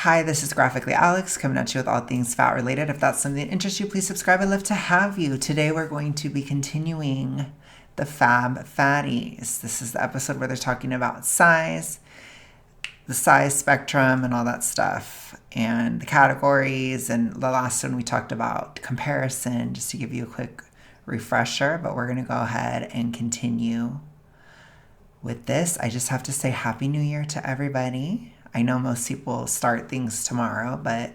Hi, this is Graphically Alex coming at you with all things fat related. If that's something that interests you, please subscribe. I'd love to have you. Today we're going to be continuing the Fab Fatties. This is the episode where they're talking about size, the size spectrum and all that stuff, and the categories. And the last one we talked about comparison, just to give you a quick refresher. But we're going to go ahead and continue with this. I just have to say Happy New Year to everybody. I know most people start things tomorrow, but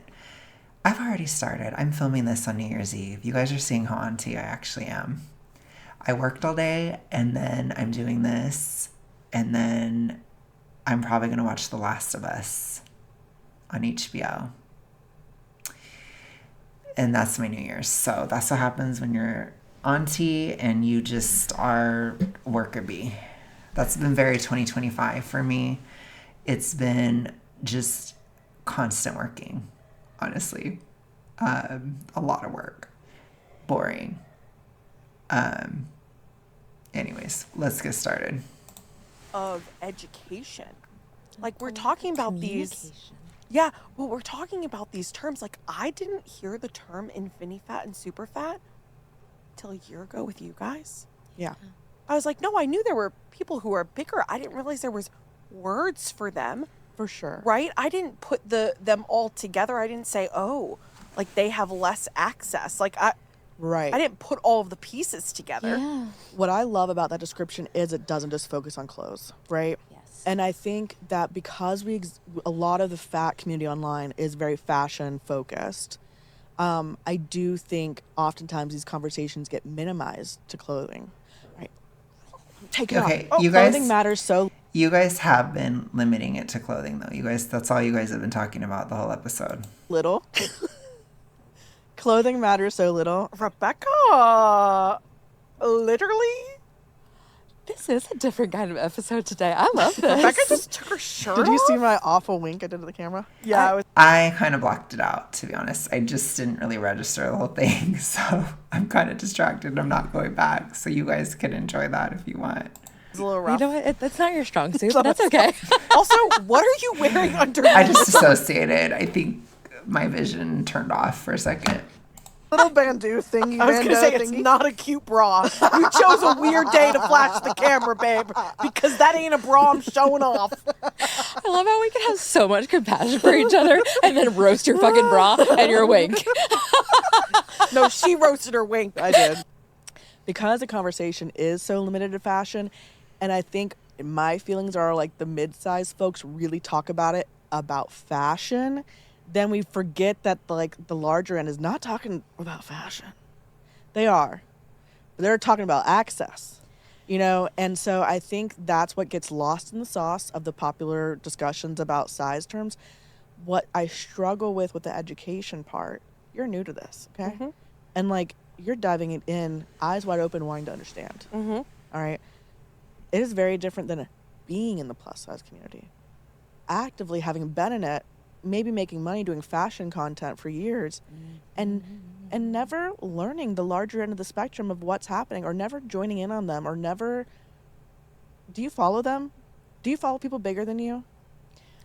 I've already started. I'm filming this on New Year's Eve. You guys are seeing how auntie I actually am. I worked all day, and then I'm doing this, and then I'm probably going to watch The Last of Us on HBO. And that's my New Year's. So that's what happens when you're auntie and you just are worker bee. That's been very 2025 for me. It's been just constant working, honestly. A lot of work. Boring. Anyways, let's get started. Of education. Like, we're talking about these... Yeah, well, we're talking about these terms. Like, I didn't hear the term infinity fat and super fat till a year ago with you guys. Yeah. I was like, no, I knew there were people who are bigger. I didn't realize there was words for them. For sure. Right? I didn't put them all together. I didn't say, oh, like they have less access. Like Right. I didn't put all of the pieces together. Yeah. What I love about that description is it doesn't just focus on clothes, right? Yes. And I think that because a lot of the fat community online is very fashion focused, I do think oftentimes these conversations get minimized to clothing. Right? Take it Okay, off. you guys- Clothing matters so. You guys have been limiting it to clothing, though. You guys, that's all you guys have been talking about the whole episode. Little. Clothing matters so little. Rebecca, literally, This is a different kind of episode today. I love this. Rebecca just took her shirt Did you off. see my awful wink I did to the camera? Yeah, I kind of blocked it out, to be honest. I just didn't really register the whole thing, so I'm kind of distracted. I'm not going back, so you guys can enjoy that if you want. it was a little You rough. know what? That's not your strong suit, but that's okay. Also, what are you wearing under I just associated. I think my vision turned off for a second. Little bandeau thingy. I was going to say, it's not a cute bra. You chose a weird day to flash the camera, babe, because that ain't a bra I'm showing off. I love how we can have so much compassion for each other and then roast your fucking bra and your wink. No, she roasted her wink. I did. Because the conversation is so limited to fashion, and I think my feelings are like the mid-sized folks really talk about it about fashion, then we forget that the larger end is not talking about fashion. They are. But they're talking about access. And so I think that's what gets lost in the sauce of the popular discussions about size terms. What I struggle with the education part, you're new to this, okay? Mm-hmm. And you're diving it in, eyes wide open, wanting to understand. Mm-hmm. All right. It is very different than being in the plus size community. Actively having been in it, maybe making money doing fashion content for years, and never learning the larger end of the spectrum of what's happening, or never joining in on them, or never. Do you follow them? Do you follow people bigger than you?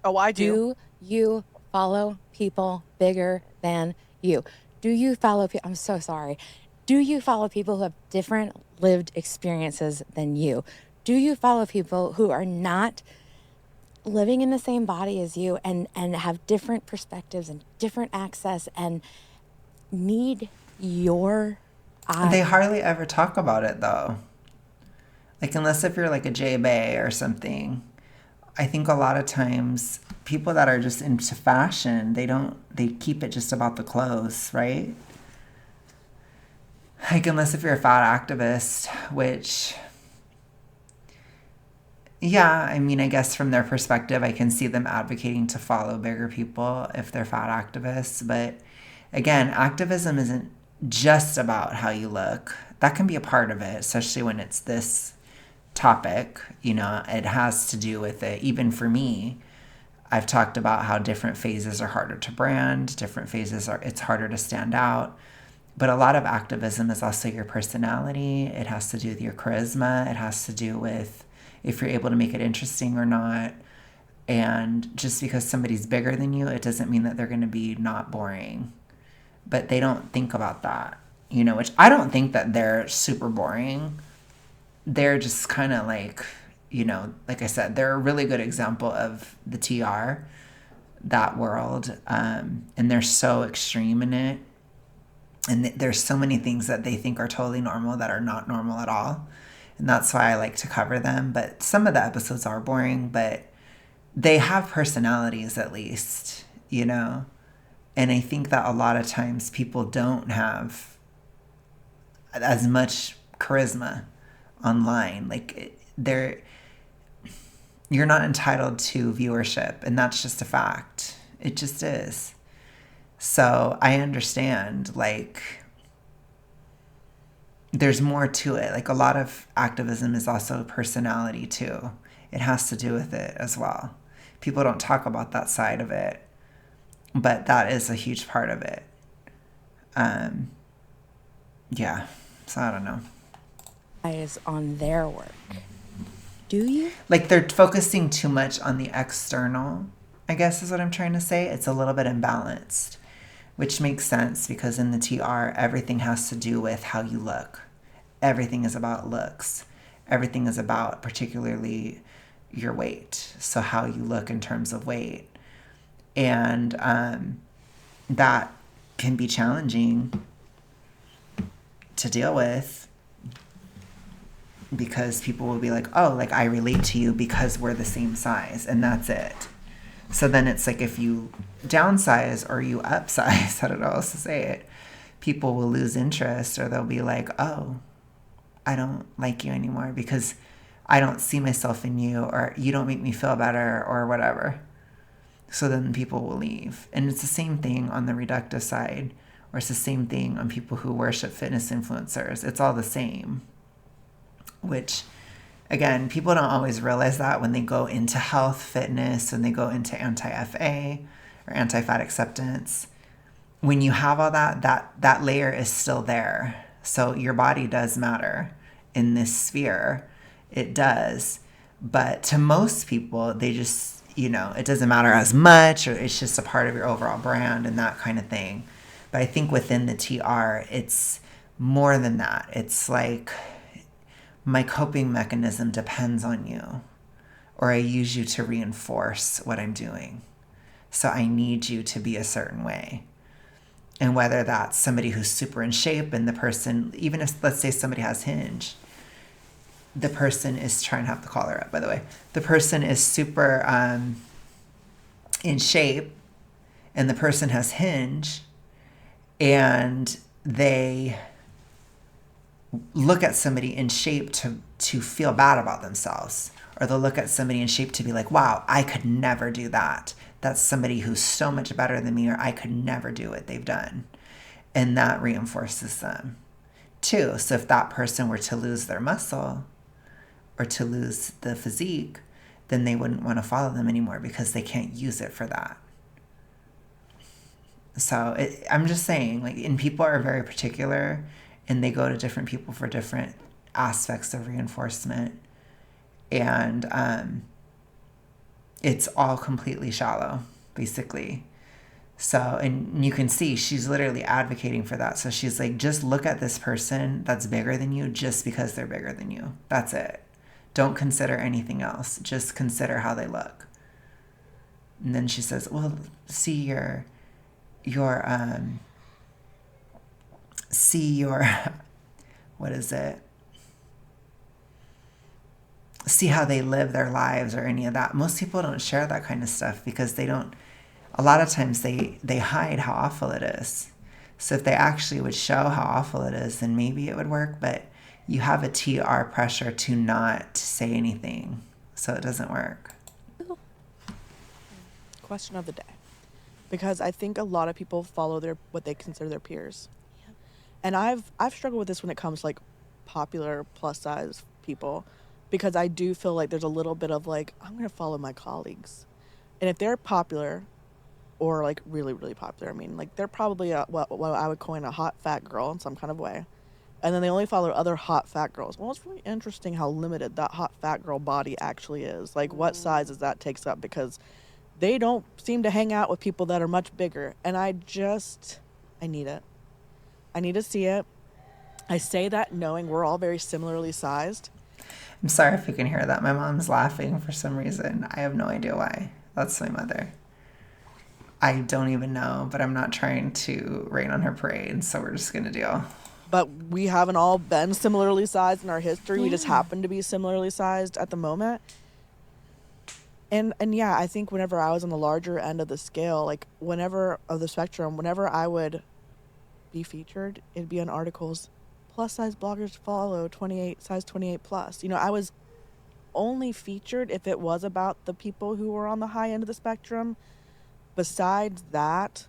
Oh, I do. Do you follow people bigger than you? Do you follow people? I'm so sorry. Do you follow people who have different lived experiences than you? Do you follow people who are not living in the same body as you and have different perspectives and different access and need your eyes? They hardly ever talk about it, though. Unless if you're like a J Bay or something. I think a lot of times people that are just into fashion, they keep it just about the clothes, right? Unless if you're a fat activist, which... Yeah, I guess from their perspective, I can see them advocating to follow bigger people if they're fat activists. But again, activism isn't just about how you look. That can be a part of it, especially when it's this topic. It has to do with it. Even for me, I've talked about how different phases are harder to brand. Different phases it's harder to stand out. But a lot of activism is also your personality. It has to do with your charisma. It has to do with if you're able to make it interesting or not. And just because somebody's bigger than you, it doesn't mean that they're going to be not boring. But they don't think about that, which I don't think that they're super boring. They're just kind of like, like I said, they're a really good example of the TR, that world. And they're so extreme in it. And there's so many things that they think are totally normal that are not normal at all. And that's why I like to cover them. But some of the episodes are boring, but they have personalities at least, And I think that a lot of times people don't have as much charisma online. Like you're not entitled to viewership, and that's just a fact. It just is. So I understand, like, there's more to it. Like, a lot of activism is also personality too. It has to do with it as well. People don't talk about that side of it, but that is a huge part of it. Yeah. So I don't know. Eyes on their work. Do you? Like, they're focusing too much on the external, I guess is what I'm trying to say. It's a little bit imbalanced, which makes sense because in the TR, everything has to do with how you look. Everything is about looks. Everything is about particularly your weight. So how you look in terms of weight. And that can be challenging to deal with because people will be like, oh, like I relate to you because we're the same size, and that's it. So then it's like if you downsize or you upsize, I don't know how else to say it, people will lose interest, or they'll be like, oh, I don't like you anymore because I don't see myself in you, or you don't make me feel better, or whatever. So then people will leave. And it's the same thing on the reductive side, or it's the same thing on people who worship fitness influencers. It's all the same. Which, again, people don't always realize that when they go into health, fitness, when they go into anti-FA or anti-fat acceptance. When you have all that layer is still there. So your body does matter in this sphere. It does. But to most people, they just, it doesn't matter as much, or it's just a part of your overall brand and that kind of thing. But I think within the TR, it's more than that. It's like my coping mechanism depends on you, or I use you to reinforce what I'm doing. So I need you to be a certain way. And whether that's somebody who's super in shape and the person, even if, let's say somebody has Hinge, the person is trying to have the collar up, by the way. The person is super in shape and the person has Hinge, and they look at somebody in shape to feel bad about themselves, or they'll look at somebody in shape to be like, wow, I could never do that. That's somebody who's so much better than me, or I could never do what they've done. And that reinforces them too. So if that person were to lose their muscle or to lose the physique, then they wouldn't want to follow them anymore because they can't use it for that. So I'm just saying, like, and people are very particular, and they go to different people for different aspects of reinforcement. And it's all completely shallow, basically. So, and you can see she's literally advocating for that. So she's like, just look at this person that's bigger than you just because they're bigger than you. That's it. Don't consider anything else. Just consider how they look. And then she says, well, see your what is it? See how they live their lives or any of that. Most people don't share that kind of stuff because they don't, a lot of times they hide how awful it is. So if they actually would show how awful it is, then maybe it would work, but you have a TR pressure to not say anything, so it doesn't work. Question of the day. Because I think a lot of people follow what they consider their peers. Yeah. And I've struggled with this when it comes to like popular plus size people, because I do feel like there's a little bit of like, I'm going to follow my colleagues. And if they're popular or like really, really popular, I mean, like they're probably what I would coin a hot fat girl in some kind of way. And then they only follow other hot fat girls. Well, it's really interesting how limited that hot fat girl body actually is. Like, what sizes that takes up, because they don't seem to hang out with people that are much bigger. And I need it. I need to see it. I say that knowing we're all very similarly sized. I'm sorry if you can hear that. My mom's laughing for some reason. I have no idea why. That's my mother. I don't even know, but I'm not trying to rain on her parade, so we're just going to deal. But we haven't all been similarly sized in our history. We just happen to be similarly sized at the moment. And yeah, I think whenever I was on the larger end of the scale, like whenever I would be featured, it'd be on articles, plus size bloggers follow 28, size 28 plus. You know, I was only featured if it was about the people who were on the high end of the spectrum. Besides that,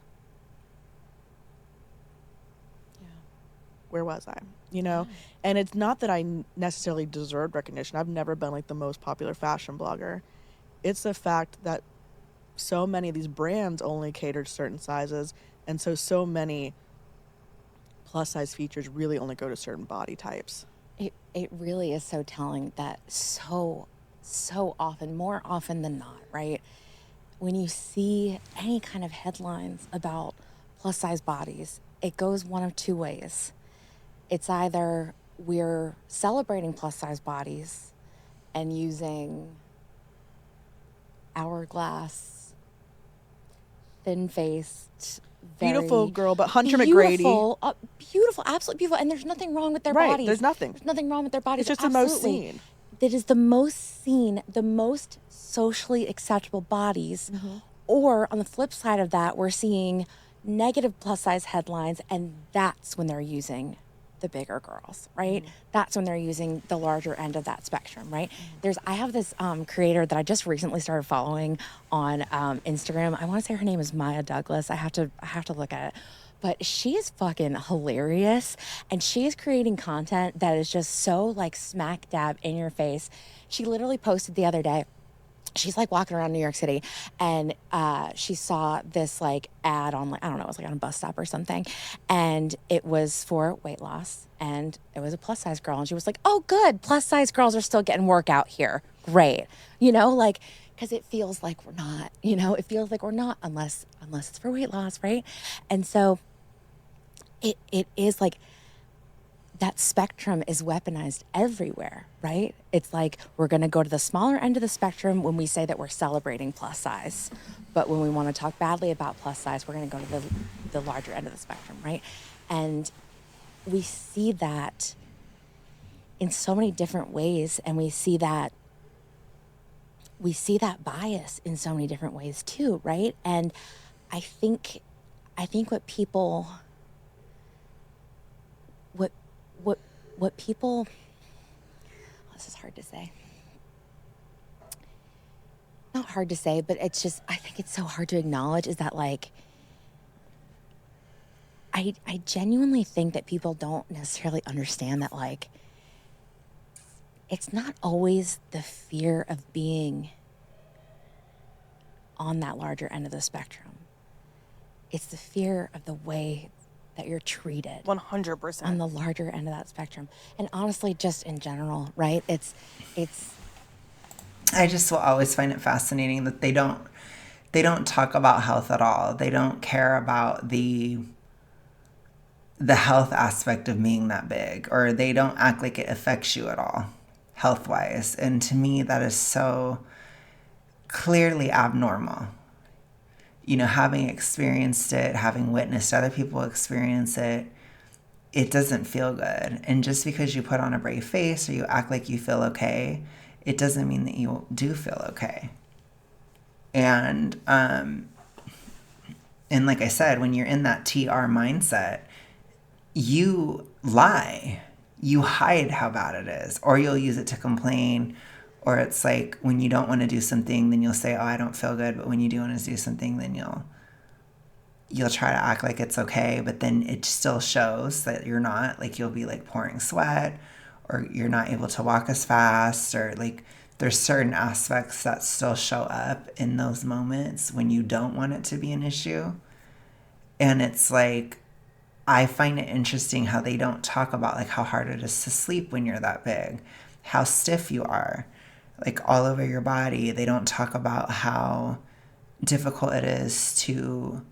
where was I? You know? And it's not that I necessarily deserved recognition. I've never been like the most popular fashion blogger. It's the fact that so many of these brands only cater to certain sizes, and so many plus size features really only go to certain body types. It really is so telling that so often, more often than not, right? When you see any kind of headlines about plus size bodies, it goes one of two ways. It's either we're celebrating plus size bodies and using hourglass, thin-faced, Beautiful girl, but Hunter beautiful, McGrady. Beautiful, absolutely beautiful. And there's nothing wrong with their Right, bodies. there's nothing. There's nothing wrong with their bodies. It's just the most seen. That is the most seen, the most socially acceptable bodies. Or on the flip side of that, we're seeing negative plus size headlines, and that's when they're using the bigger girls, right? That's when they're using the larger end of that spectrum, right? I have this creator that I just recently started following on Instagram. I want to say her name is Maya Douglas. I have to look at it. But she is fucking hilarious, and she is creating content that is just so like smack dab in your face. She literally posted the other day, she's like walking around New York City, and she saw this like ad on, like, I don't know, it was like on a bus stop or something, and it was for weight loss, and it was a plus size girl, and she was like, oh good, plus size girls are still getting workout here, great, you know, like, because it feels like we're not, you know, it feels like we're not unless it's for weight loss, right? And so it is like that spectrum is weaponized everywhere, right? It's like we're going to go to the smaller end of the spectrum when we say that we're celebrating plus size. But when we want to talk badly about plus size, we're going to go to the larger end of the spectrum, right? And we see that in so many different ways, and we see that bias in so many different ways too, right? And I think what people this is hard to say. Not hard to say, but it's just, I think it's so hard to acknowledge, is that like, I genuinely think that people don't necessarily understand that, like, it's not always the fear of being on that larger end of the spectrum. It's the fear of the way that you're treated 100% on the larger end of that spectrum. And honestly, just in general, right? It's I just will always find it fascinating that they don't talk about health at all. They don't care about the health aspect of being that big, or they don't act like it affects you at all health-wise. And to me, that is so clearly abnormal. You know, having experienced it, having witnessed other people experience it, it doesn't feel good. And just because you put on a brave face or you act like you feel okay, it doesn't mean that you do feel okay. And like I said, when you're in that TR mindset, you lie. You hide how bad it is, or you'll use it to complain. Or it's like when you don't want to do something, then you'll say, oh, I don't feel good. But when you do want to do something, then you'll try to act like it's okay. But then it still shows that you're not. Like, you'll be like pouring sweat, or you're not able to walk as fast, or like there's certain aspects that still show up in those moments when you don't want it to be an issue. And it's like, I find it interesting how they don't talk about like how hard it is to sleep when you're that big, how stiff you are, like all over your body. They don't talk about how difficult it is to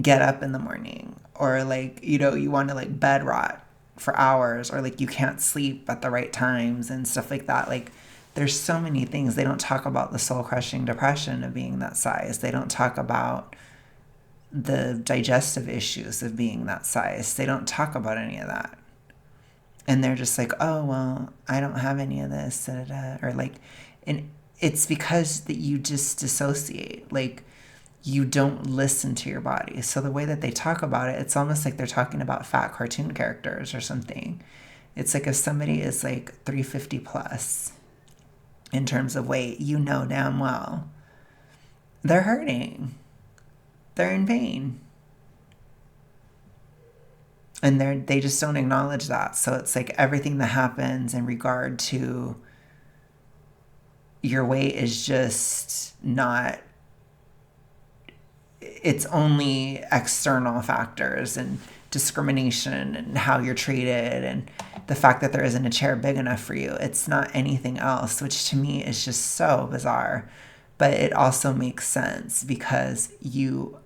get up in the morning, or like, you know, you want to like bed rot for hours, or like you can't sleep at the right times and stuff like that. Like there's so many things. They don't talk about the soul crushing depression of being that size. They don't talk about the digestive issues of being that size. They don't talk about any of that. And they're just like, oh, well, I don't have any of this, da, da, da. Or like, and it's because that you just dissociate. Like, you don't listen to your body. So the way that they talk about it, it's almost like they're talking about fat cartoon characters or something. It's like if somebody is like 350 plus in terms of weight, you know damn well they're hurting. They're in pain. And they just don't acknowledge that. So it's like everything that happens in regard to your weight is just not, it's only external factors and discrimination and how you're treated and the fact that there isn't a chair big enough for you. It's not anything else, which to me is just so bizarre. But it also makes sense because you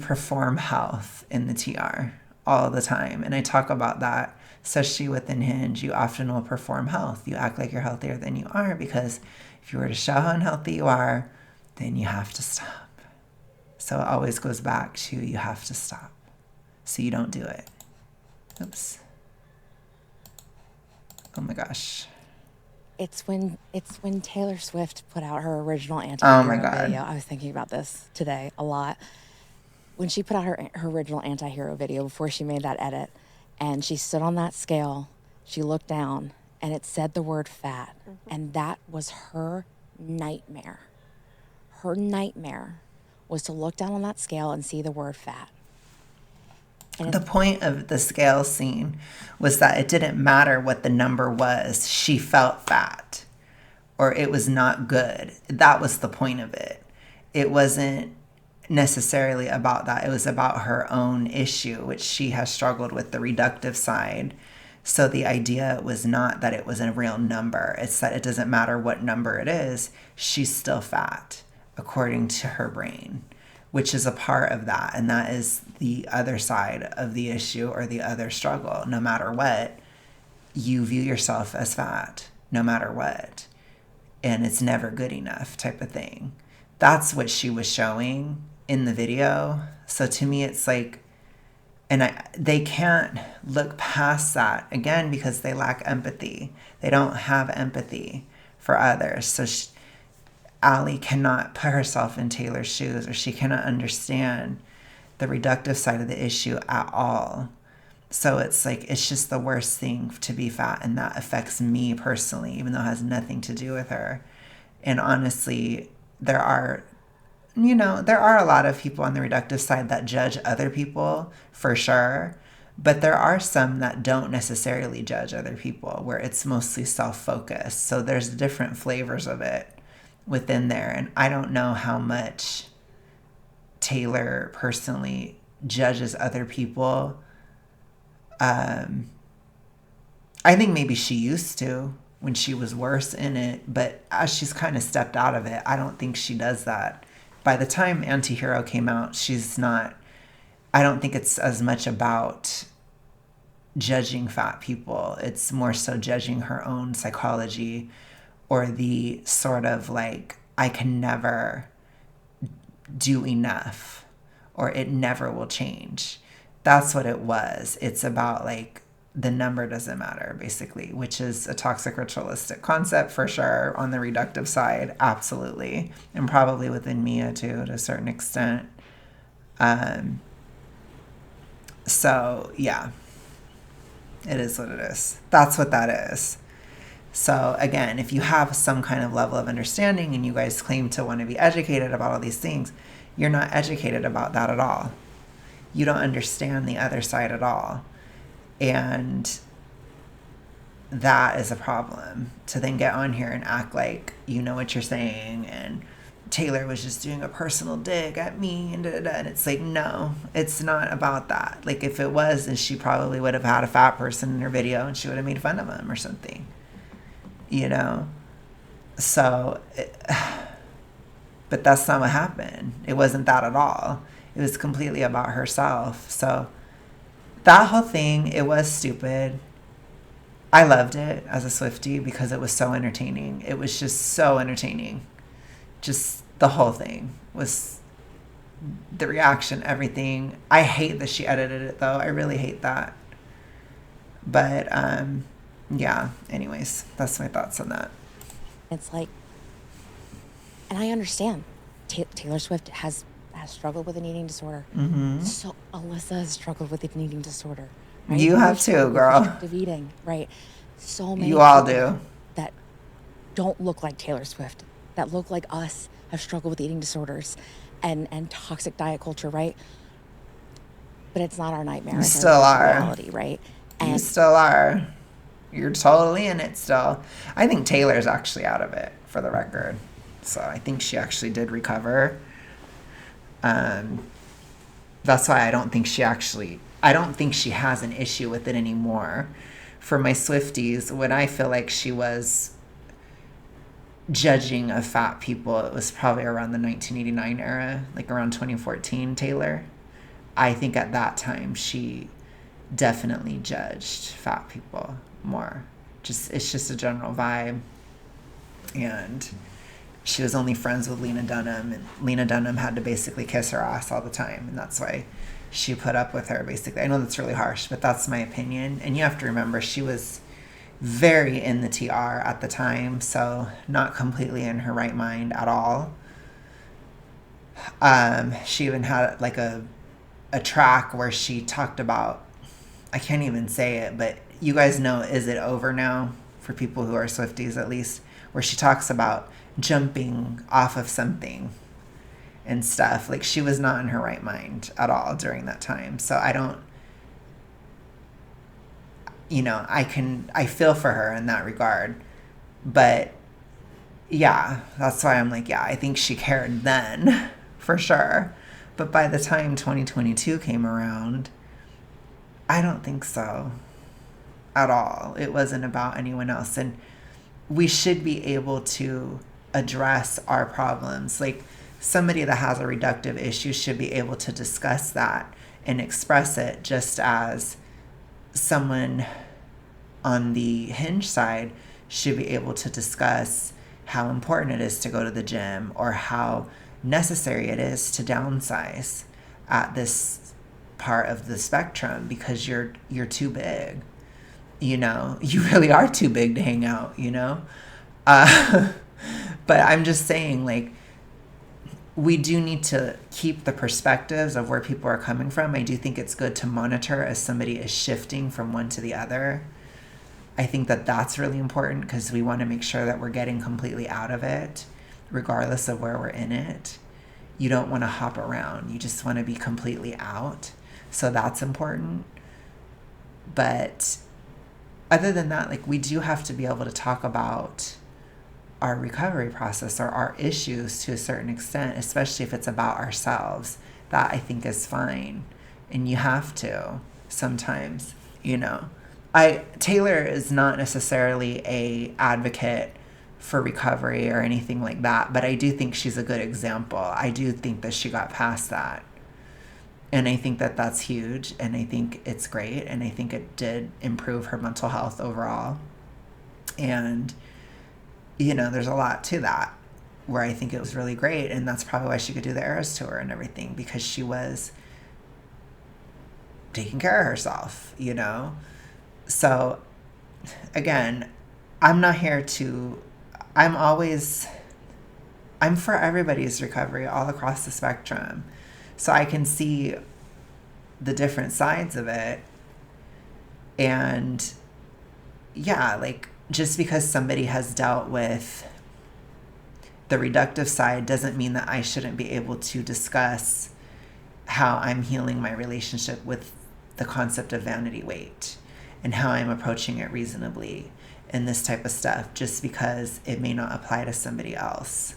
perform health in the TR all the time. And I talk about that, especially within Hinge. You often will perform health. You act like you're healthier than you are, because if you were to show how unhealthy you are, then you have to stop. So it always goes back to you have to stop so you don't do it. Oops. Oh my gosh. It's when Taylor Swift put out her original Oh my anti-hero God. video. I was thinking about this today a lot. When she put out her original anti-hero video before she made that edit, and she stood on that scale, she looked down, and it said the word fat. And that was her nightmare. Her nightmare was to look down on that scale and see the word fat. And The point of the scale scene was that it didn't matter what the number was. She felt fat, or it was not good. That was the point of it. It wasn't necessarily about that. It was about her own issue, which she has struggled with, the reductive side. So the idea was not that it was a real number. It's that it doesn't matter what number it is. She's still fat, according to her brain, which is a part of that. And that is the other side of the issue, or the other struggle. No matter what, you view yourself as fat, no matter what. And it's never good enough type of thing. That's what she was showing in the video. So to me, it's like, they can't look past that, again, because they lack empathy. They don't have empathy for others. So Allie cannot put herself in Taylor's shoes, or she cannot understand the reductive side of the issue at all. So it's like, it's just the worst thing to be fat. And that affects me personally, even though it has nothing to do with her. And honestly, there are a lot of people on the reductive side that judge other people, for sure. But there are some that don't necessarily judge other people, where it's mostly self-focused. So there's different flavors of it within there. And I don't know how much Taylor personally judges other people. I think maybe she used to when she was worse in it, but as she's kind of stepped out of it, I don't think she does that. By the time Antihero came out, I don't think it's as much about judging fat people. It's more so judging her own psychology, or the sort of like, I can never do enough, or it never will change. That's what it was. It's about like, the number doesn't matter, basically, which is a toxic ritualistic concept for sure on the reductive side. Absolutely. And probably within Mia too, to a certain extent. So yeah, it is what it is. That's what that is. So again, if you have some kind of level of understanding and you guys claim to want to be educated about all these things, you're not educated about that at all. You don't understand the other side at all. And that is a problem, to then get on here and act like you know what you're saying, and Taylor was just doing a personal dig at me, and and it's like, no, it's not about that. Like, if it was, then she probably would have had a fat person in her video and she would have made fun of him or something. you know? So, but that's not what happened. It wasn't that at all. It was completely about herself. So that whole thing, it was stupid. I loved it as a Swiftie because it was so entertaining. It was just so entertaining. Just the whole thing was the reaction, everything. I hate that she edited it though. I really hate that. But yeah, anyways, that's my thoughts on that. It's like, and I understand Taylor Swift has struggled with an eating disorder. So Alyssa has struggled with an eating disorder. Right? You have too, girl. Restrictive eating, right? So many You all people do. that don't look like Taylor Swift, that look like us, have struggled with eating disorders and toxic diet culture, right? But it's not our nightmare. You still are. Reality, right? You still are. You're totally in it still. I think Taylor's actually out of it, for the record. So I think she actually did recover. That's why I don't think she has an issue with it anymore. For my Swifties, when I feel like she was judging of fat people, it was probably around the 1989 era, like around 2014, Taylor. I think at that time she definitely judged fat people more. It's just a general vibe. And she was only friends with Lena Dunham, and Lena Dunham had to basically kiss her ass all the time, and that's why she put up with her, basically. I know that's really harsh, but that's my opinion. And you have to remember, she was very in the TR at the time, so not completely in her right mind at all. She even had like a track where she talked about, I can't even say it, but you guys know Is It Over Now, for people who are Swifties at least, where she talks about jumping off of something and stuff. Like, she was not in her right mind at all during that time. So I don't, I feel for her in that regard. But yeah, that's why I'm like, yeah, I think she cared then for sure. But by the time 2022 came around, I don't think so at all. It wasn't about anyone else. And we should be able to address our problems. Like, somebody that has a reductive issue should be able to discuss that and express it, just as someone on the Hinge side should be able to discuss how important it is to go to the gym, or how necessary it is to downsize at this part of the spectrum, because you're too big. You really are too big to hang out, But I'm just saying, like, we do need to keep the perspectives of where people are coming from. I do think it's good to monitor as somebody is shifting from one to the other. I think that that's really important, because we want to make sure that we're getting completely out of it, regardless of where we're in it. You don't want to hop around. You just want to be completely out. So that's important. But other than that, like, we do have to be able to talk about our recovery process or our issues to a certain extent, especially if it's about ourselves. That, I think, is fine. And you have to sometimes, Taylor is not necessarily a advocate for recovery or anything like that, but I do think she's a good example. I do think that she got past that. And I think that that's huge, and I think it's great, and I think it did improve her mental health overall. And there's a lot to that, where I think it was really great, and that's probably why she could do the Eras Tour and everything, because she was taking care of herself, So, again, I'm for everybody's recovery all across the spectrum. So I can see the different sides of it. And yeah, like, just because somebody has dealt with the reductive side doesn't mean that I shouldn't be able to discuss how I'm healing my relationship with the concept of vanity weight and how I'm approaching it reasonably and this type of stuff, just because it may not apply to somebody else.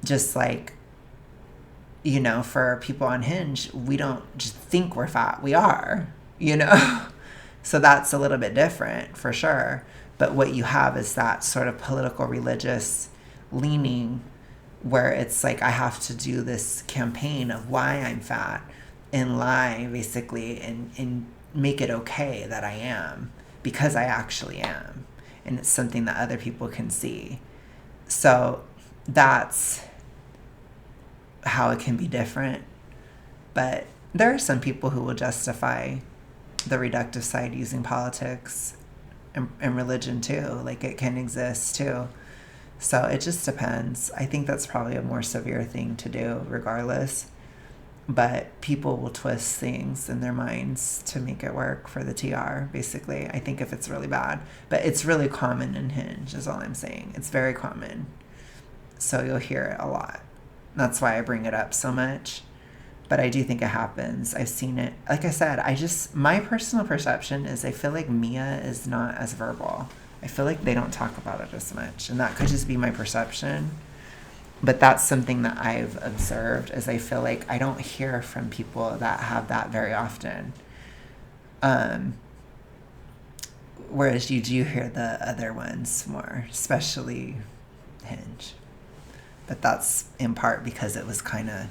Just like, for people on Hinge, we don't just think we're fat. We are, So that's a little bit different for sure. But what you have is that sort of political religious leaning where it's like I have to do this campaign of why I'm fat and lie basically and make it okay that I am because I actually am. And it's something that other people can see. So that's how it can be different. But there are some people who will justify the reductive side using politics and religion too. Like it can exist too. So it just depends. I think that's probably a more severe thing to do regardless. But people will twist things in their minds to make it work for the TR, basically. I think if it's really bad. But it's really common in Hinge, is all I'm saying. It's very common. So you'll hear it a lot. That's why I bring it up so much. But I do think it happens. I've seen it. Like I said, my personal perception is I feel like Mia is not as verbal. I feel like they don't talk about it as much. And that could just be my perception. But that's something that I've observed is I feel like I don't hear from people that have that very often. Whereas you do hear the other ones more, especially Hinge. But that's in part because it was kind of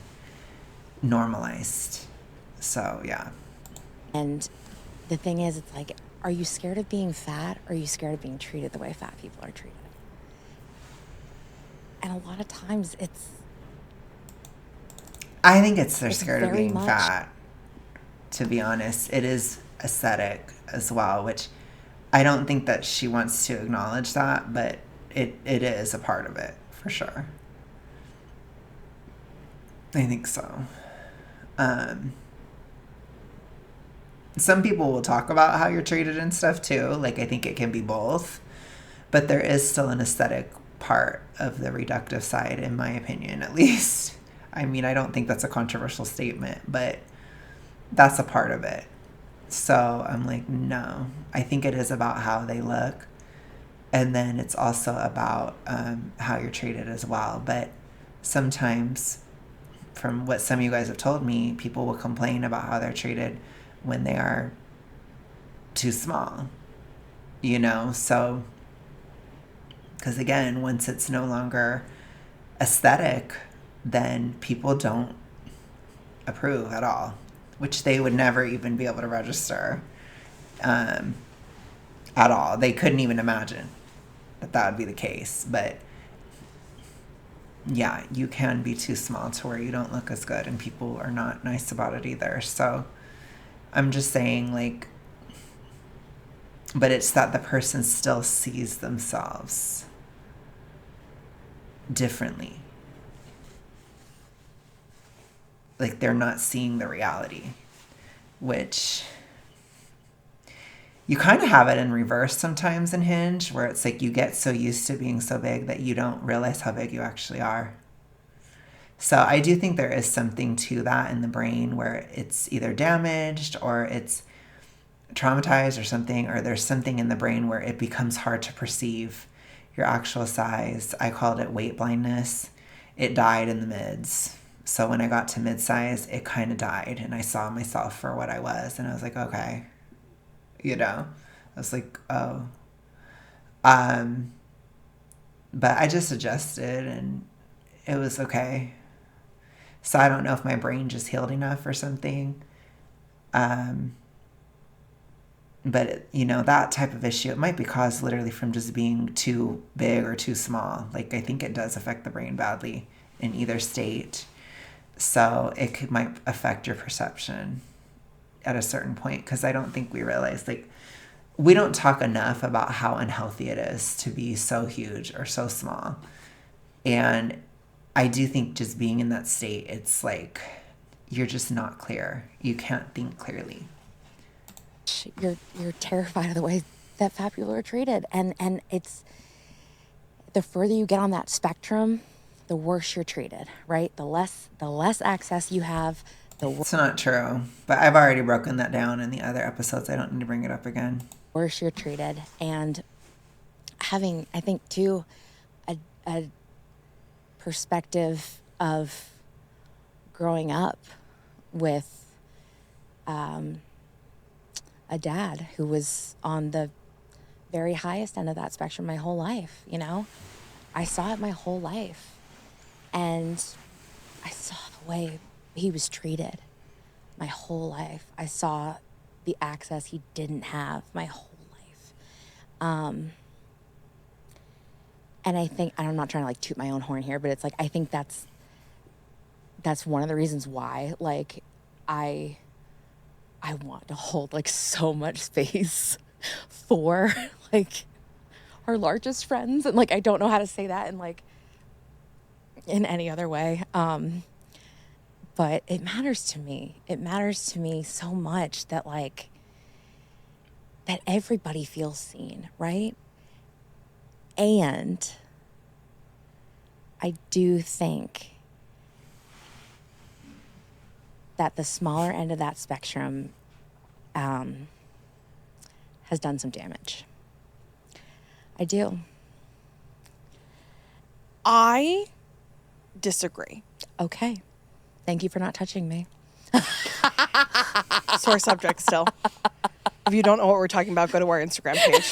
normalized. So, yeah. And the thing is, it's like, are you scared of being fat or are you scared of being treated the way fat people are treated? And a lot of times I think they're it's scared of very being much fat, to be honest. It is aesthetic as well, which I don't think that she wants to acknowledge that, but it is a part of it, for sure. I think so. Some people will talk about how you're treated and stuff too. Like, I think it can be both. But there is still an aesthetic part of the reductive side, in my opinion, at least. I mean, I don't think that's a controversial statement, but that's a part of it. So I'm like, no. I think it is about how they look. And then it's also about how you're treated as well. But sometimes, from what some of you guys have told me, people will complain about how they're treated when they are too small, So, because again, once it's no longer aesthetic, then people don't approve at all, which they would never even be able to register at all. They couldn't even imagine that would be the case. But yeah, you can be too small to where you don't look as good, and people are not nice about it either. So I'm just saying, like, but it's that the person still sees themselves differently. Like, they're not seeing the reality, which you kind of have it in reverse sometimes in Hinge, where it's like you get so used to being so big that you don't realize how big you actually are. So I do think there is something to that in the brain where it's either damaged or it's traumatized or something, or there's something in the brain where it becomes hard to perceive your actual size. I called it weight blindness. It died in the mids. So when I got to midsize, it kind of died, and I saw myself for what I was, and I was like, okay, I was like, oh. But I just adjusted, and it was okay. So I don't know if my brain just healed enough or something. But, that type of issue, it might be caused literally from just being too big or too small. Like, I think it does affect the brain badly in either state. So it might affect your perception at a certain point, because I don't think we realize, like, we don't talk enough about how unhealthy it is to be so huge or so small. And I do think just being in that state, it's like you're just not clear. You can't think clearly. you're terrified of the way that fat people are treated, and it's the further you get on that spectrum, the worse you're treated, right? The less access you have, the It's not true, but I've already broken that down in the other episodes. I don't need to bring it up again. worse you're treated. And having, I think too, a perspective of growing up with a dad who was on the very highest end of that spectrum my whole life, you know? I saw it my whole life. And I saw the way he was treated my whole life. I saw the access he didn't have my whole life. And I think, and I'm not trying to like toot my own horn here, but it's like, I think that's one of the reasons why, like, I want to hold like so much space for like our largest friends. And like, I don't know how to say that in like, in any other way. But it matters to me. It matters to me so much that like, that everybody feels seen, right? And I do think that the smaller end of that spectrum has done some damage. I do. I disagree. Okay. Thank you for not touching me. Sore subject still. If you don't know what we're talking about, go to our Instagram page.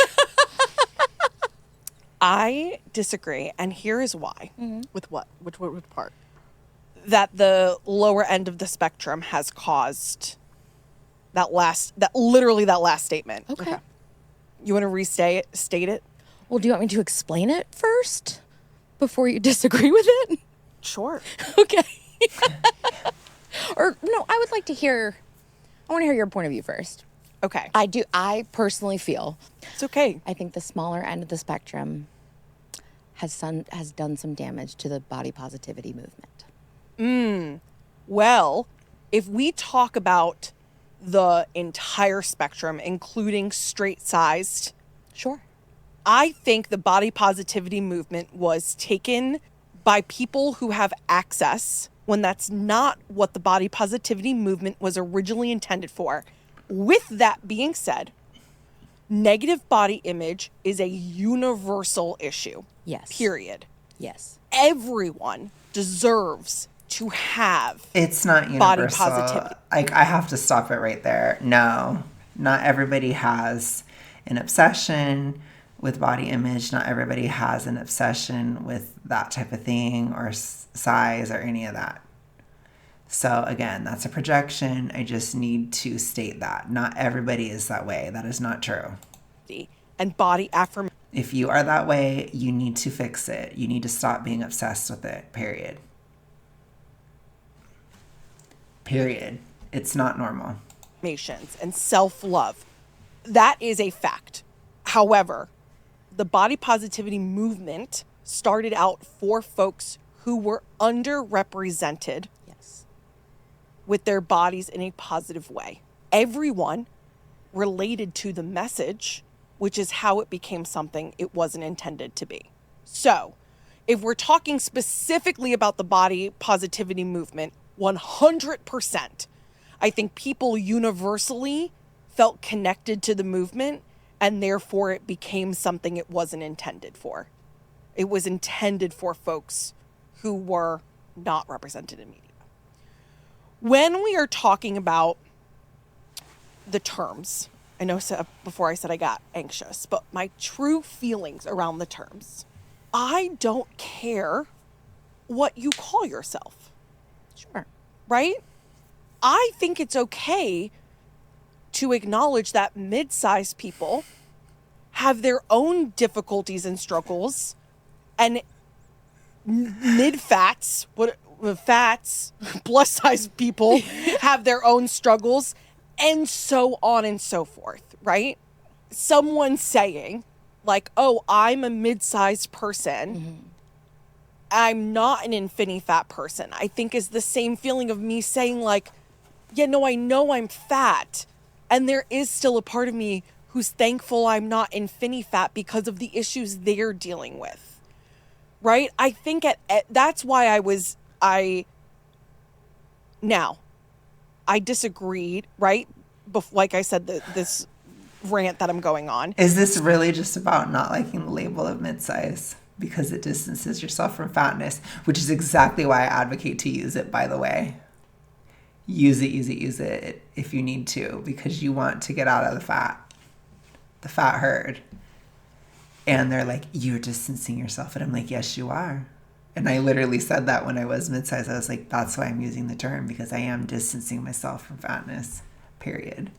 I disagree, and here is why. With what? Which part? That the lower end of the spectrum has caused that last statement. Okay. You want to state it? Well, do you want me to explain it first before you disagree with it? Sure. Okay. Or no, I want to hear your point of view first. Okay. I personally feel It's okay. I think the smaller end of the spectrum has done some damage to the body positivity movement. Well, if we talk about the entire spectrum, including straight-sized, Sure. I think the body positivity movement was taken by people who have access when that's not what the body positivity movement was originally intended for. With that being said, negative body image is a universal issue. Yes. Period. Yes. Everyone deserves to have It's not universal. body positivity. Like, I have to stop it right there. No, not everybody has an obsession with body image. Not everybody has an obsession with that type of thing or size or any of that. So again, that's a projection. I just need to state that. Not everybody is that way. That is not true. And body affirmation. If you are that way, you need to fix it. You need to stop being obsessed with it, period. Period. It's not normal. And self-love. That is a fact. However, the body positivity movement started out for folks who were underrepresented Yes. with their bodies in a positive way. Everyone related to the message, which is how it became something it wasn't intended to be. So, if we're talking specifically about the body positivity movement, 100%, I think people universally felt connected to the movement, and therefore it became something it wasn't intended for. It was intended for folks who were not represented in media. When we are talking about the terms, I know before I said I got anxious, but my true feelings around the terms, I don't care what you call yourself. Sure. Right? I think it's okay to acknowledge that mid-sized people have their own difficulties and struggles, and mid-fats, plus-sized people have their own struggles, and so on and so forth, right? Someone saying, like, oh, I'm a mid-sized person, I'm not an infinity-fat person, I think is the same feeling of me saying, like, yeah, no, I know I'm fat, and there is still a part of me who's thankful I'm not infinity-fat because of the issues they're dealing with, right? I think that's why I disagreed, right? Like I said, this rant that I'm going on. Is this really just about not liking the label of midsize because it distances yourself from fatness, which is exactly why I advocate to use it, by the way. Use it if you need to, because you want to get out of the fat herd. And they're like, you're distancing yourself. And I'm like, yes, you are. And I literally said that when I was midsize. I was like, that's why I'm using the term, because I am distancing myself from fatness, period.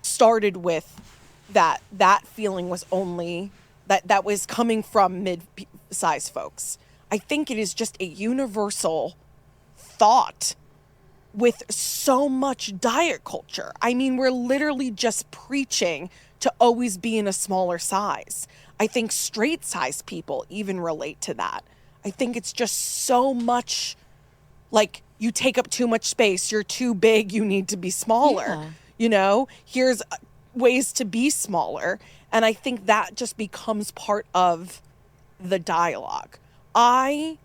Started with that feeling was only that was coming from mid-size folks. I think it is just a universal thought with so much diet culture. I mean, we're literally just preaching to always be in a smaller size. I think straight size people even relate to that. I think it's just so much like you take up too much space, you're too big, you need to be smaller. Yeah. Here's ways to be smaller. And I think that just becomes part of the dialogue. I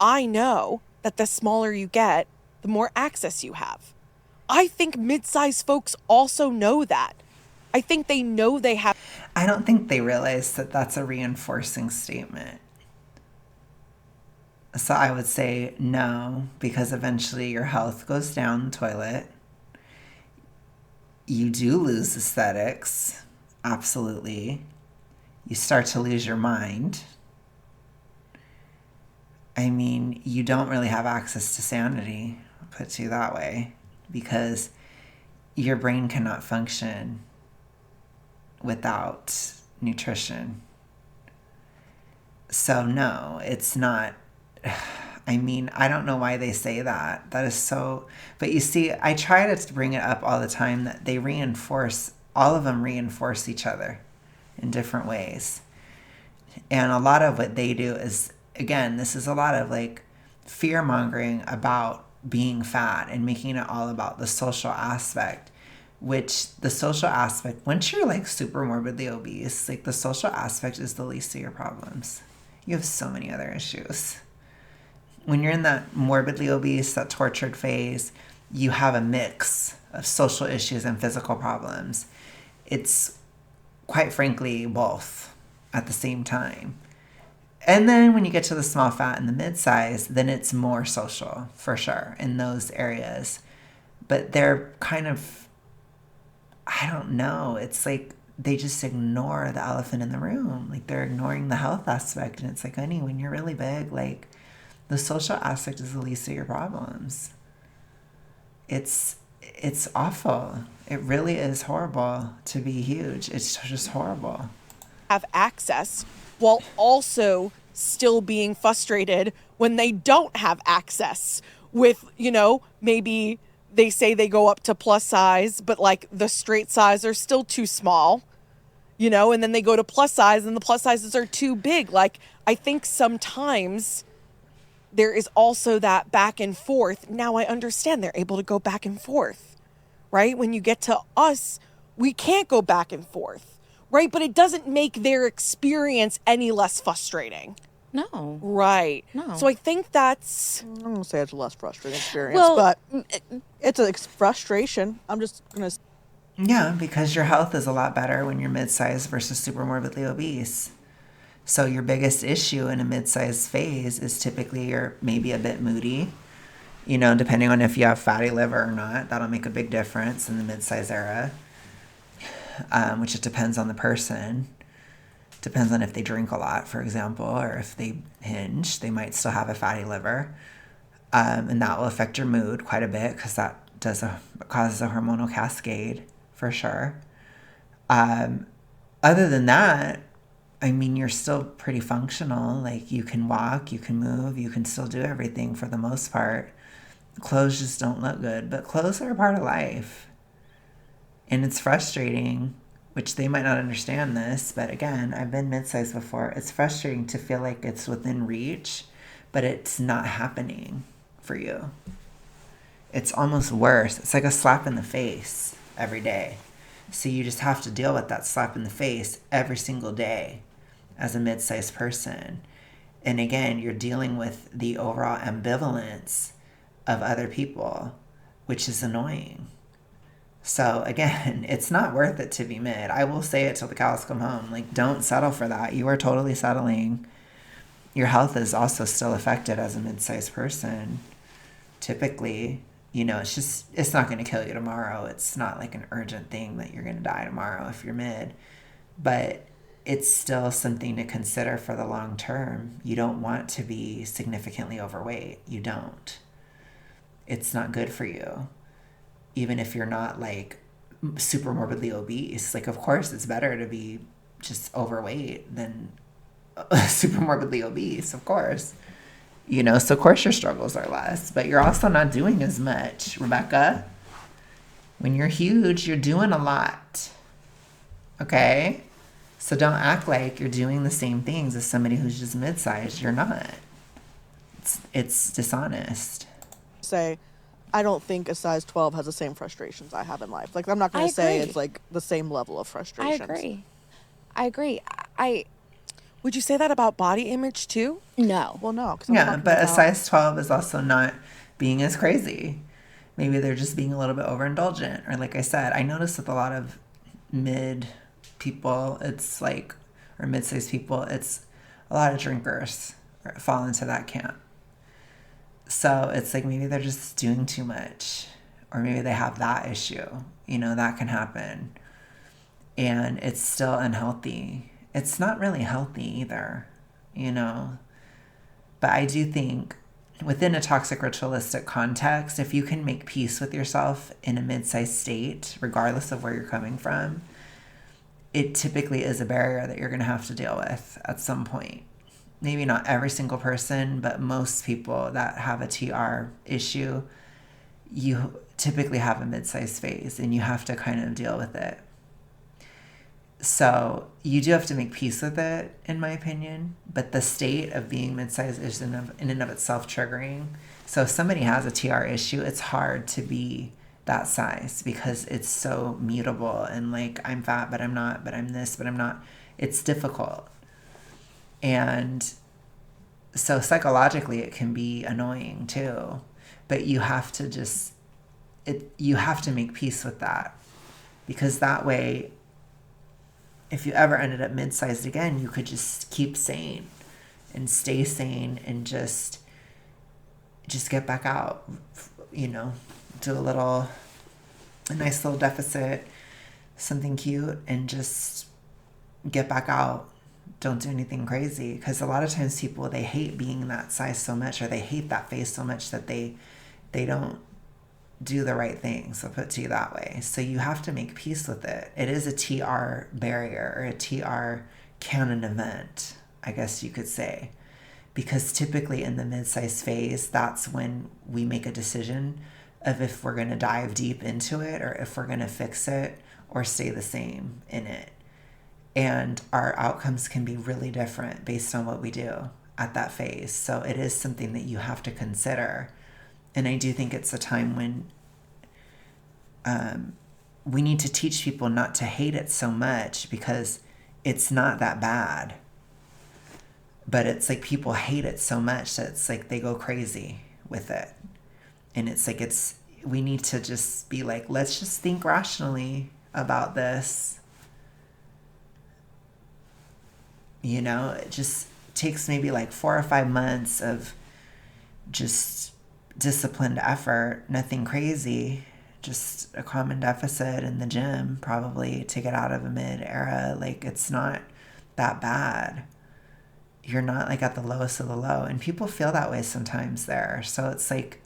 know that the smaller you get, the more access you have. I think mid-sized folks also know that. I think they know they have. I don't think they realize that that's a reinforcing statement. So I would say no, because eventually your health goes down the toilet. You do lose aesthetics. Absolutely. You start to lose your mind. I mean, you don't really have access to sanity, I'll put it to you that way, because your brain cannot function without nutrition. So no, it's not. I mean, I don't know why they say that. That is so. But you see, I try to bring it up all the time that they reinforce, all of them reinforce each other in different ways. And a lot of what they do is, again, this is a lot of like fear mongering about being fat and making it all about the social aspect, which the social aspect, once you're like super morbidly obese, like the social aspect is the least of your problems. You have so many other issues. When you're in that morbidly obese, that tortured phase, you have a mix of social issues and physical problems. It's quite frankly both at the same time. And then when you get to the small fat and the mid-size, then it's more social for sure in those areas. But they're kind of, I don't know, it's like they just ignore the elephant in the room. Like they're ignoring the health aspect. And it's like, honey, when you're really big, like the social aspect is the least of your problems. It's awful. It really is horrible to be huge. It's just horrible. Have access while also still being frustrated when they don't have access with, maybe they say they go up to plus size, but like the straight size are still too small, and then they go to plus size and the plus sizes are too big. Like, I think sometimes there is also that back and forth. Now I understand they're able to go back and forth, right? When you get to us, we can't go back and forth, right? But it doesn't make their experience any less frustrating. No. Right. No. So I think that's... I'm going to say it's a less frustrating experience, Well, but it's a frustration. I'm just going to... Yeah, because your health is a lot better when you're mid-sized versus super morbidly obese. So your biggest issue in a mid-sized phase is typically you're maybe a bit moody, depending on if you have fatty liver or not. That'll make a big difference in the mid-size era, which it depends on the person. Depends on if they drink a lot, for example, or if they hinge. They might still have a fatty liver. And that will affect your mood quite a bit because that causes a hormonal cascade for sure. Other than that, I mean, you're still pretty functional. Like you can walk, you can move, you can still do everything for the most part. Clothes just don't look good, but clothes are a part of life. And it's frustrating, which they might not understand this, but again, I've been mid-sized before. It's frustrating to feel like it's within reach, but it's not happening for you. It's almost worse. It's like a slap in the face every day. So you just have to deal with that slap in the face every single day as a mid-sized person. And again, you're dealing with the overall ambivalence of other people, which is annoying. So again, it's not worth it to be mid. I will say it till the cows come home. Like, don't settle for that. You are totally settling. Your health is also still affected as a mid-sized person. Typically, it's not going to kill you tomorrow. It's not like an urgent thing that you're going to die tomorrow if you're mid. But it's still something to consider for the long term. You don't want to be significantly overweight. You don't. It's not good for you. Even if you're not like super morbidly obese, like, of course it's better to be just overweight than super morbidly obese, of course. You know, so of course your struggles are less, but you're also not doing as much, Rebecca. When you're huge, you're doing a lot. Okay? So don't act like you're doing the same things as somebody who's just mid-sized. You're not. It's dishonest. Say, I don't think a size 12 has the same frustrations I have in life. Like, I'm not going I to say agree. it's like the same level of I frustrations. agree. I agree. I Would you say that about body image too? no. Well, no, because I'm Yeah, talking but a about size 12 is also not being as crazy. Maybe they're just being a little bit overindulgent. Or like I said, I notice with a lot of mid people, it's like, or mid-sized people, it's a lot of drinkers fall into that camp. So it's like maybe they're just doing too much, or maybe they have that issue. You know, that can happen. And it's still unhealthy. It's not really healthy either, you know. But I do think within a toxic ritualistic context, if you can make peace with yourself in a mid-sized state, regardless of where you're coming from, it typically is a barrier that you're going to have to deal with at some point. Maybe not every single person, but most people that have a TR issue, you typically have a mid-sized phase and you have to kind of deal with it. So you do have to make peace with it, in my opinion. But the state of being mid-sized is in and of itself triggering. So if somebody has a TR issue, it's hard to be that size because it's so mutable and like, I'm fat, but I'm not, but I'm this, but I'm not. It's difficult. And so psychologically, it can be annoying too. But you have to you have to make peace with that, because that way, if you ever ended up mid-sized again, you could just keep sane and stay sane and just get back out, you know, do a nice little deficit, something cute, and just get back out. Don't do anything crazy, because a lot of times people, they hate being that size so much, or they hate that face so much that they don't do the right things. I'll put it to you that way. So you have to make peace with it. It is a TR barrier, or a TR canon event, I guess you could say, because typically in the mid-size phase, that's when we make a decision of if we're going to dive deep into it, or if we're going to fix it or stay the same in it. And our outcomes can be really different based on what we do at that phase. So it is something that you have to consider. And I do think it's a time when we need to teach people not to hate it so much, because it's not that bad. But it's like people hate it so much that it's like they go crazy with it. And it's like we need to just be like, let's just think rationally about this. You know, it just takes maybe like 4 or 5 months of just disciplined effort, nothing crazy, just a common deficit in the gym probably to get out of a mid era. Like, it's not that bad. You're not like at the lowest of the low, and people feel that way sometimes there. So it's like,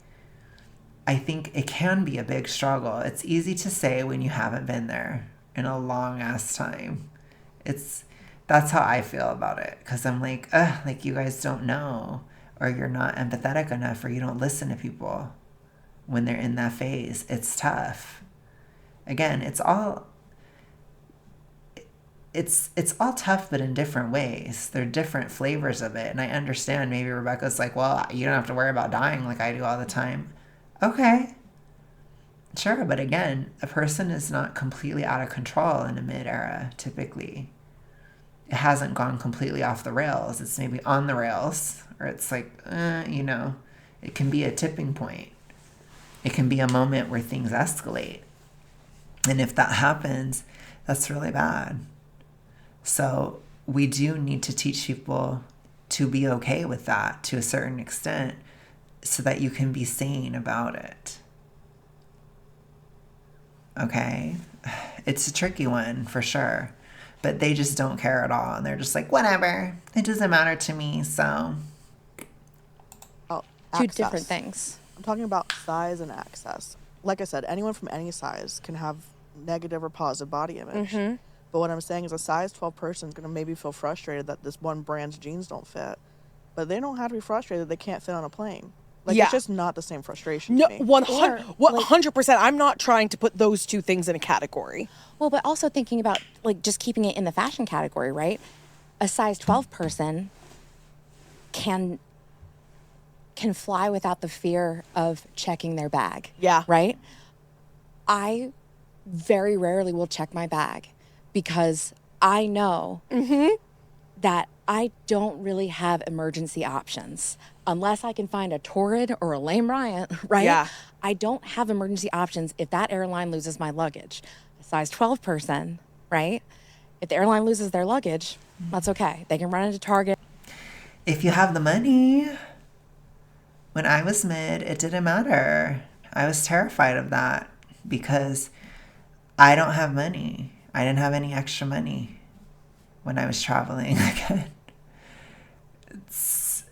I think it can be a big struggle. It's easy to say when you haven't been there in a long ass time. That's how I feel about it, because I'm like, like, you guys don't know, or you're not empathetic enough, or you don't listen to people when they're in that phase. It's tough. Again, it's all tough, but in different ways. There are different flavors of it. And I understand maybe Rebecca's like, well, you don't have to worry about dying like I do all the time. Okay. Sure. But again, a person is not completely out of control in a mid era, typically. It hasn't gone completely off the rails. It's maybe on the rails, or it's like, you know, it can be a tipping point. It can be a moment where things escalate. And if that happens, that's really bad. So we do need to teach people to be okay with that to a certain extent, so that you can be sane about it. Okay? It's a tricky one for sure. but they just don't care at all. And they're just like, whatever, it doesn't matter to me. So Oh, Two access. different things. I'm talking about size and access. Like I said, anyone from any size can have negative or positive body image. But what I'm saying is a size 12 person is going to maybe feel frustrated that this one brand's jeans don't fit. But they don't have to be frustrated they can't fit on a plane. Like, Yeah. it's just not the same frustration No, to me. 100%. I'm not trying to put those two things in a category. Well, but also thinking about like just keeping it in the fashion category, right? A size 12 person can fly without the fear of checking their bag. Yeah. Right? I very rarely will check my bag because I know that I don't really have emergency options. Unless I can find a Torrid or a Lame Bryant, right? Yeah. I don't have emergency options if that airline loses my luggage. A size 12 person, right? If the airline loses their luggage, that's okay. They can run into Target. if you have the money, when I was mid, it didn't matter. I was terrified of that because I don't have money. I didn't have any extra money when I was traveling again. It's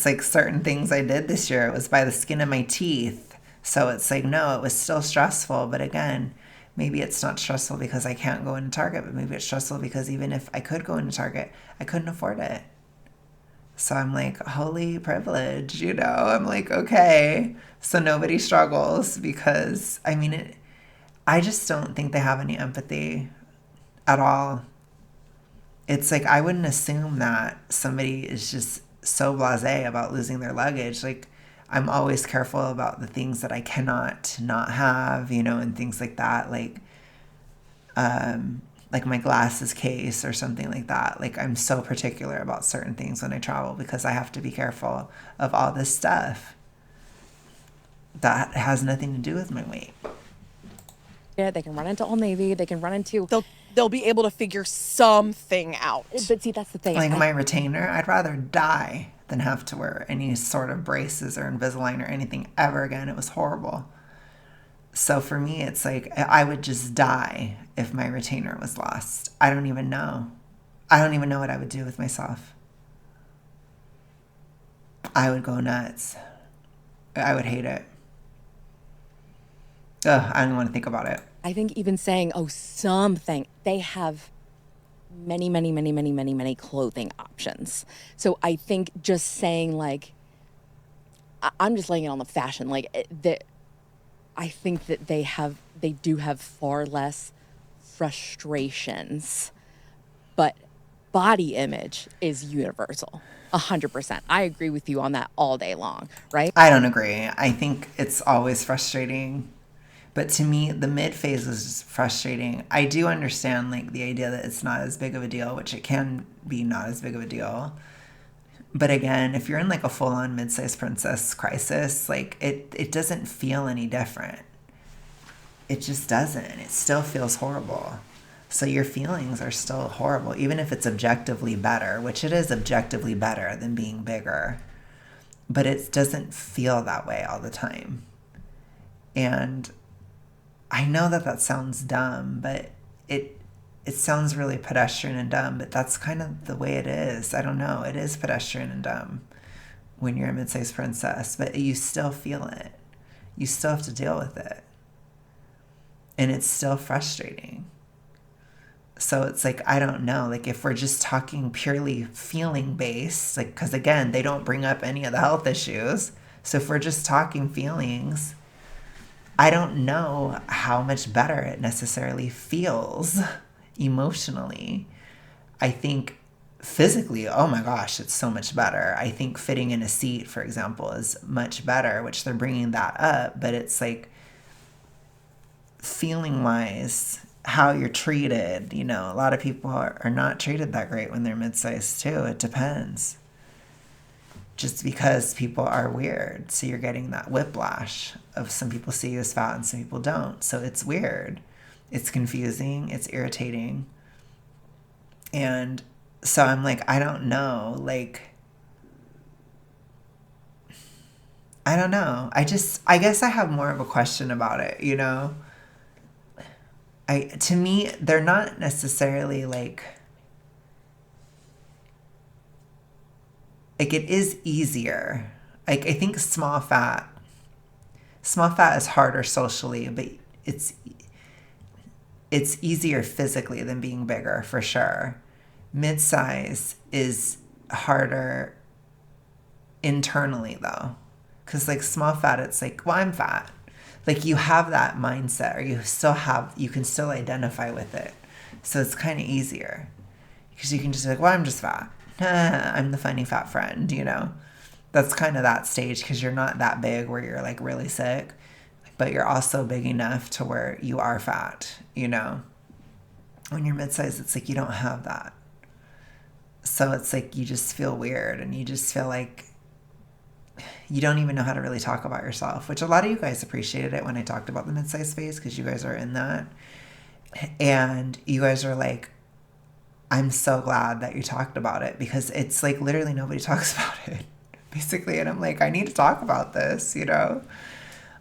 like certain things I did this year, it was by the skin of my teeth. So it's like, no, it was still stressful. But again, maybe it's not stressful because I can't go into Target, but maybe it's stressful because even if I could go into Target, I couldn't afford it. So I'm like, holy privilege, I'm like, okay, so nobody struggles because, I just don't think they have any empathy at all. It's like, I wouldn't assume that somebody is just so blasé about losing their luggage. Like, I'm always careful about the things that I cannot not have, and things like that. Like my glasses case or something like that. Like, I'm so particular about certain things when I travel because I have to be careful of all this stuff that has nothing to do with my weight. Yeah, they can run into Old Navy. They can run into. They'll be able to figure something out. But see, that's the thing. Like my retainer, I'd rather die than have to wear any sort of braces or Invisalign or anything ever again. It was horrible. So for me, it's like I would just die if my retainer was lost. I don't even know. I don't even know what I would do with myself. I would go nuts. I would hate it. Ugh, I don't want to think about it. I think even saying, something, they have many, many, many, many, many, many clothing options. So I think just saying like, I'm just laying it on the fashion, I think that they do have far less frustrations, but body image is universal. 100%. I agree with you on that all day long, right? I don't agree. I think it's always frustrating. But to me, the mid phase is just frustrating. I do understand like the idea that it's not as big of a deal, which it can be not as big of a deal. But again, if you're in like a full-on mid-sized princess crisis, like it doesn't feel any different. It just doesn't. It still feels horrible. So your feelings are still horrible, even if it's objectively better, which it is objectively better than being bigger. But it doesn't feel that way all the time. And I know that sounds dumb, but it sounds really pedestrian and dumb, but that's kind of the way it is. I don't know. It is pedestrian and dumb when you're a mid-sized princess, but you still feel it. You still have to deal with it. And it's still frustrating. So it's like, I don't know, like if we're just talking purely feeling based, like, because again, they don't bring up any of the health issues. So if we're just talking feelings, I don't know how much better it necessarily feels emotionally. I think physically, oh my gosh, it's so much better. I think fitting in a seat, for example, is much better, which they're bringing that up. But it's like feeling wise, how you're treated, a lot of people are not treated that great when they're mid-sized too. It depends. Just because people are weird. So you're getting that whiplash of some people see you as fat and some people don't. So it's weird. It's confusing. It's irritating. And so I'm like, I don't know. Like, I don't know. I guess I have more of a question about it, to me, they're not necessarily like it is easier. Like, I think small fat is harder socially, but it's easier physically than being bigger for sure. Midsize is harder internally though, because like small fat, it's like, well, I'm fat. Like, you have that mindset, or you can still identify with it, so it's kind of easier because you can just be like, well, I'm just fat. I'm the funny fat friend, That's kind of that stage, because you're not that big where you're like really sick, but you're also big enough to where you are fat, When you're midsize, it's like you don't have that. So it's like you just feel weird, and you just feel like you don't even know how to really talk about yourself, which a lot of you guys appreciated it when I talked about the midsize phase, because you guys are in that. And you guys are like, I'm so glad that you talked about it, because it's like literally nobody talks about it, basically. And I'm like, I need to talk about this,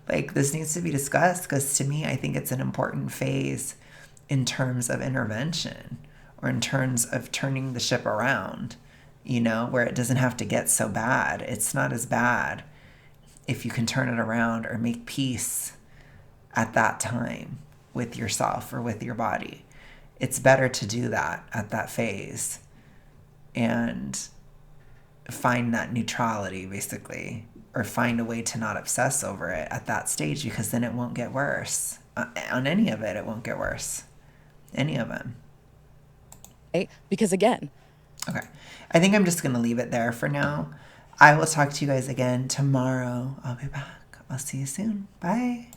Like, this needs to be discussed, because to me, I think it's an important phase in terms of intervention, or in terms of turning the ship around, where it doesn't have to get so bad. It's not as bad if you can turn it around or make peace at that time with yourself or with your body. It's better to do that at that phase and find that neutrality, basically, or find a way to not obsess over it at that stage, because then it won't get worse. On any of it won't get worse. Any of them. Right? Because again, Okay. I think I'm just going to leave it there for now. I will talk to you guys again tomorrow. I'll be back. I'll see you soon. Bye.